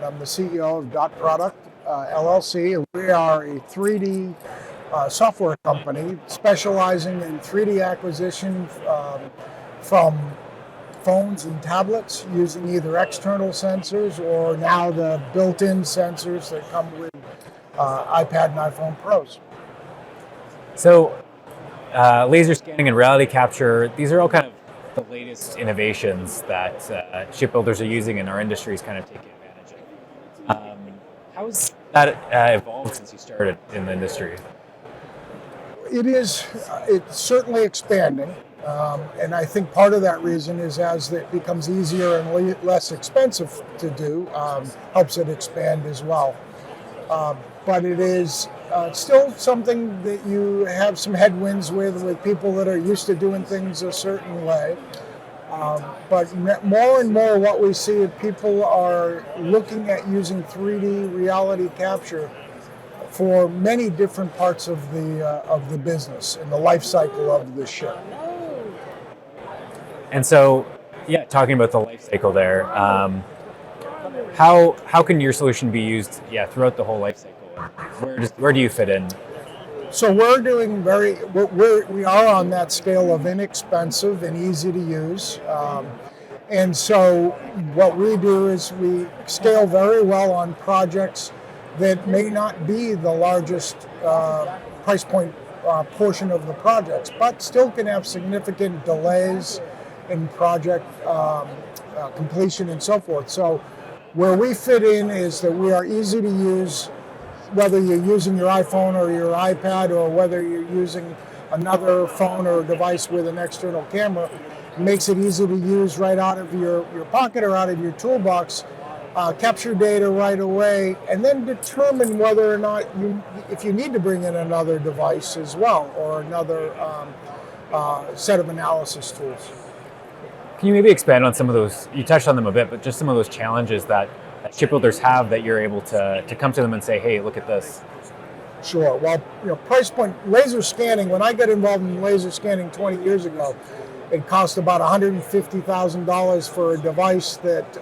I'm the CEO of DotProduct LLC, and we are a 3D software company specializing in 3D acquisition from phones and tablets using either external sensors or now the built-in sensors that come with iPad and iPhone Pros. So laser scanning and reality capture, these are all kind of the latest innovations that shipbuilders are using and our industry is kind of taking advantage of. How's that evolved since you started in the industry? It's certainly expanding. And I think part of that reason is as it becomes easier and less expensive to do, helps it expand as well. But it is still something that you have some headwinds with people that are used to doing things a certain way. But more and more what we see is people are looking at using 3D reality capture for many different parts of the business and the life cycle of the ship. And so, yeah, talking about the life cycle there, how can your solution be used, throughout the whole life cycle? Where do you fit in? So we're doing we are on that scale of inexpensive and easy to use. And so what we do is we scale very well on projects that may not be the largest price point portion of the projects, but still can have significant delays in project completion and so forth. So where we fit in is that we are easy to use, whether you're using your iPhone or your iPad or whether you're using another phone or device with an external camera. It makes it easy to use right out of your pocket or out of your toolbox, capture data right away, and then determine whether or not if you need to bring in another device as well or another set of analysis tools. Can you maybe expand on some of those? You touched on them a bit, but just some of those challenges that shipbuilders have that you're able to come to them and say, hey, look at this. Sure. Well, price point, laser scanning, when I got involved in laser scanning 20 years ago, it cost about $150,000 for a device that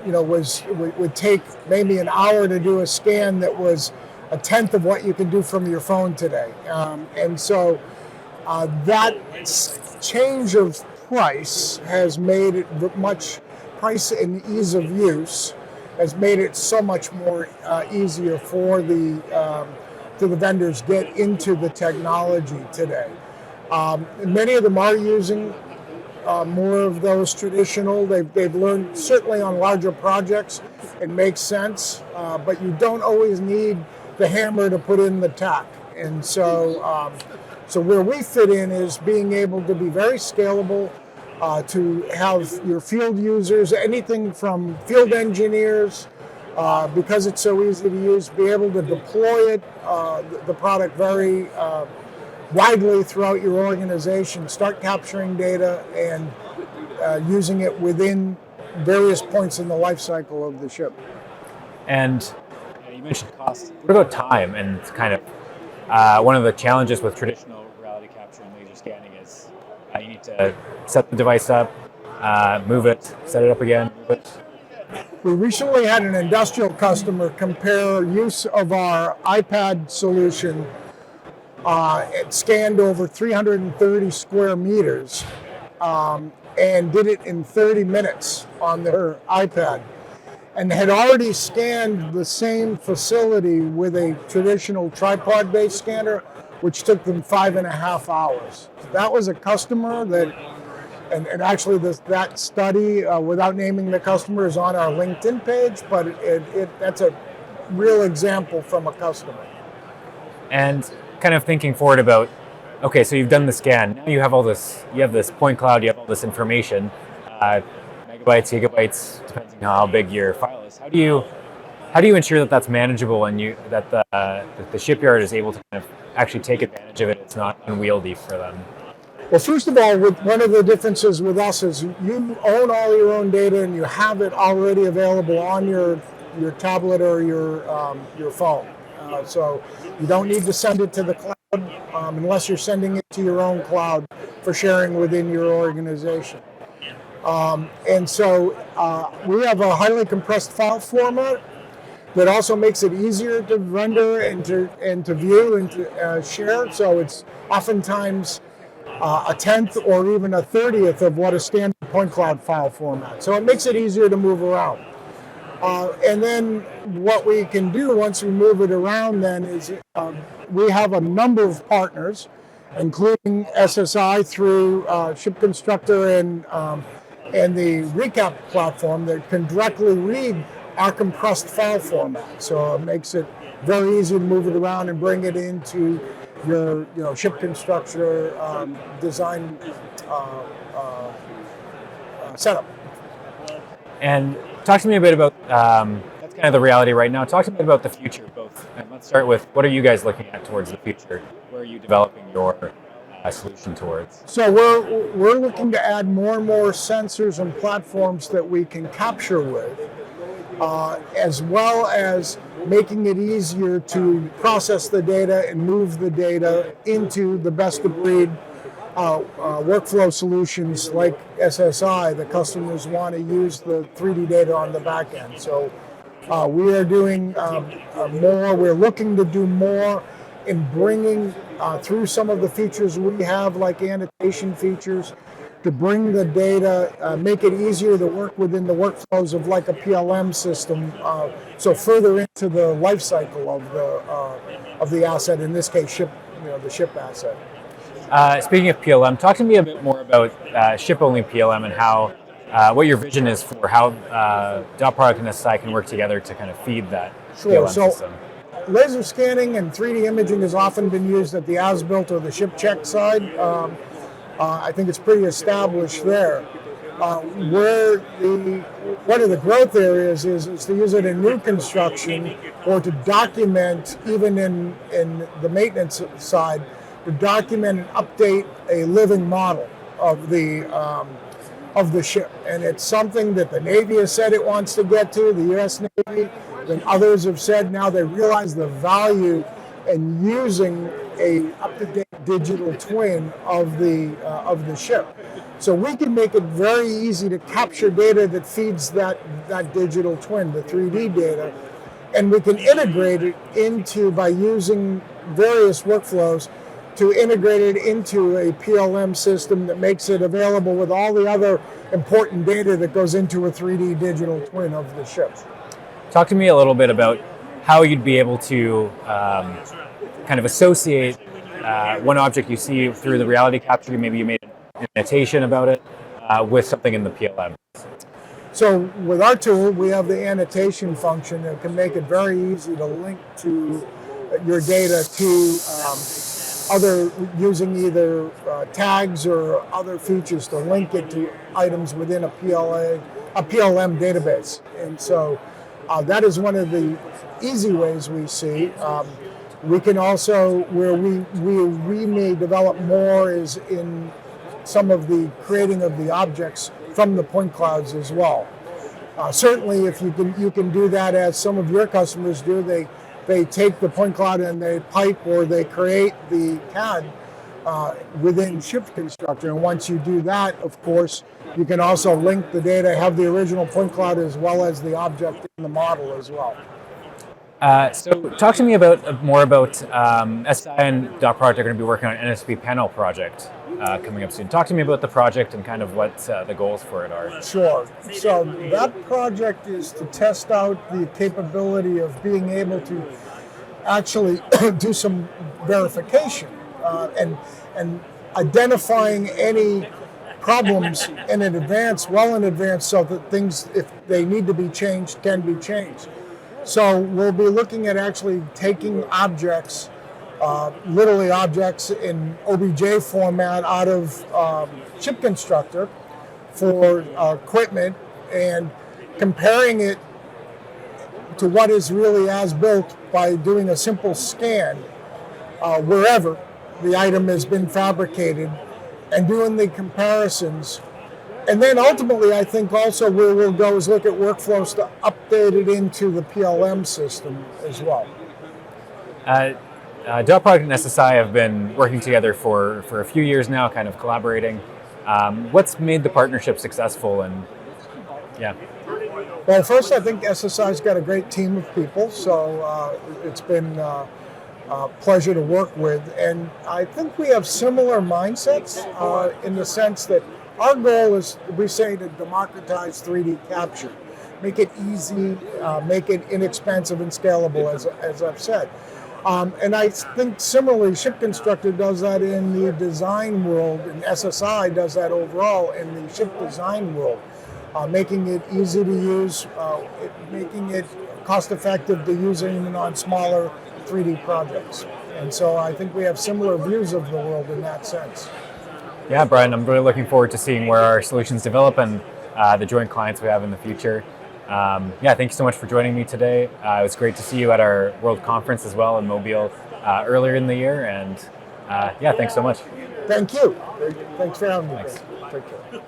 would take maybe an hour to do a scan that was a tenth of what you can do from your phone today. And so that change of price has made it much, price and ease of use has made it so much more easier for the vendors get into the technology today. Many of them are using more of those traditional. They've learned certainly on larger projects it makes sense, but you don't always need the hammer to put in the tack. And so where we fit in is being able to be very scalable, to have your field users, anything from field engineers, because it's so easy to use, be able to deploy it, the product very widely throughout your organization, start capturing data and using it within various points in the life cycle of the ship. And you mentioned cost. What about time? And kind of one of the challenges with traditional reality capture and laser scanning is you need to set the device up, move it, set it up again, move it. We recently had an industrial customer compare use of our iPad solution. It scanned over 330 square meters and did it in 30 minutes on their iPad, and had already scanned the same facility with a traditional tripod-based scanner, which took them 5.5 hours. That was a customer that, and actually that study, without naming the customer, is on our LinkedIn page, but that's a real example from a customer. And kind of thinking forward about, okay, so you've done the scan, now you have all this, you have this point cloud, you have all this information, megabytes, gigabytes, depending on how big your file is. How do you ensure that that's manageable and that the shipyard is able to kind of actually take advantage of it? It's not unwieldy for them. Well, first of all, one of the differences with us is you own all your own data and you have it already available on your tablet or your phone. So you don't need to send it to the cloud unless you're sending it to your own cloud for sharing within your organization. And so we have a highly compressed file format that also makes it easier to render and to view and to share. So it's oftentimes a tenth or even a 30th of what a standard point cloud file format. So it makes it easier to move around. And then what we can do once we move it around then is we have a number of partners, including SSI through ShipConstructor and the recap platform that can directly read our compressed file format. So it makes it very easy to move it around and bring it into your ShipConstructor design setup. And talk to me a bit about, that's kind of the reality right now. Talk to me about the future, both. And let's start with, what are you guys looking at towards the future? Where are you developing your solution towards? So we're looking to add more and more sensors and platforms that we can capture with, as well as making it easier to process the data and move the data into the best of breed workflow solutions like SSI. The customers want to use the 3D data on the back end. So we are doing more. We're looking to do more in bringing through some of the features we have, like annotation features, to bring the data, make it easier to work within the workflows of like a PLM system. So further into the life cycle of the asset, in this case, the ship asset. Speaking of PLM, talk to me a bit more about ship-only PLM and how what your vision is for how DotProduct and SSI can work together to kind of feed that PLM system. Laser scanning and 3D imaging has often been used at the as-built or the ship check side. I think it's pretty established there. Where one of the growth areas is to use it in new construction or to document, even in the maintenance side, to document and update a living model of the ship. And it's something that the Navy has said it wants to get to, the U.S. Navy, and others have said now they realize the value in using a up-to-date digital twin of the ship. So we can make it very easy to capture data that feeds that digital twin, the 3D data, and we can integrate it by using various workflows to integrate it into a PLM system that makes it available with all the other important data that goes into a 3D digital twin of the ship. Talk to me a little bit about how you'd be able to kind of associate one object you see through the reality capture, maybe you made an annotation about it, with something in the PLM. So with our tool, we have the annotation function that can make it very easy to link to your data to other, using either tags or other features to link it to items within a PLM database. And so that is one of the easy ways we see. We can also, where we may develop more, is in some of the creating of the objects from the point clouds as well. Certainly, if you can do that, as some of your customers do. They take the point cloud and they pipe or they create the CAD within ShipConstructor. And once you do that, of course, you can also link the data, have the original point cloud as well as the object in the model as well. So talk to me more about SI and DotProduct are going to be working on an NSP panel project coming up soon. Talk to me about the project and kind of what the goals for it are. Sure. So that project is to test out the capability of being able to actually do some verification and identifying any problems in advance, well in advance, so that things, if they need to be changed, can be changed. So we'll be looking at actually taking objects, literally objects in OBJ format out of ShipConstructor for equipment and comparing it to what is really as built by doing a simple scan wherever the item has been fabricated and doing the comparisons. And then ultimately, I think also where we'll go is look at workflows to update it into the PLM system as well. DotProduct and SSI have been working together for a few years now, kind of collaborating. What's made the partnership successful? And yeah. Well, first, I think SSI's got a great team of people, so it's been a pleasure to work with. And I think we have similar mindsets in the sense that our goal is, we say, to democratize 3D capture. Make it easy, make it inexpensive and scalable, as I've said. And I think similarly, ShipConstructor does that in the design world, and SSI does that overall in the ship design world. Making it easy to use, making it cost-effective to use even on smaller 3D projects. And so I think we have similar views of the world in that sense. Yeah, Brian, I'm really looking forward to seeing where our solutions develop and the joint clients we have in the future. Yeah, thank you so much for joining me today. It was great to see you at our World Conference as well in Mobile earlier in the year. And yeah, thanks so much. Thank you. Thanks for having me. Thanks. Take care.